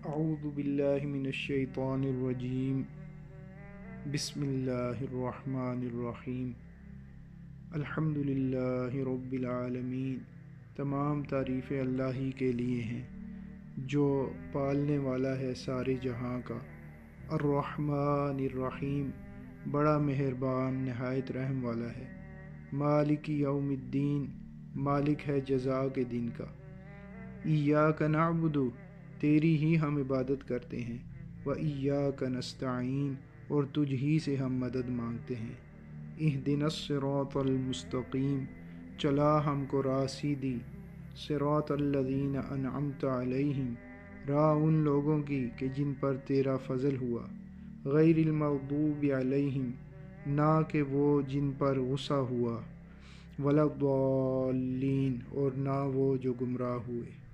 اعوذ باللہ من الشیطان الرجیم بسم اللہ الرحمن الرحیم الحمد للہ رب العالمین۔ تمام تعریفیں اللہ ہی کے لیے ہیں جو پالنے والا ہے سارے جہاں کا۔ الرحمن الرحیم، بڑا مہربان نہایت رحم والا ہے۔ مالک یوم الدین، مالک ہے جزا کے دن کا۔ ایاک نعبد، تیری ہی ہم عبادت کرتے ہیں۔ وایاک نستعین، اور تجھ ہی سے ہم مدد مانگتے ہیں۔ اہدنا الصراط المستقیم، چلا ہم کو راہ سیدھی۔ صراط الذین انعمت علیہم، راہ ان لوگوں کی کہ جن پر تیرا فضل ہوا۔ غیر المغضوب علیہم، نہ کہ وہ جن پر غصہ ہوا۔ ولا الضالین، اور نہ وہ جو گمراہ ہوئے۔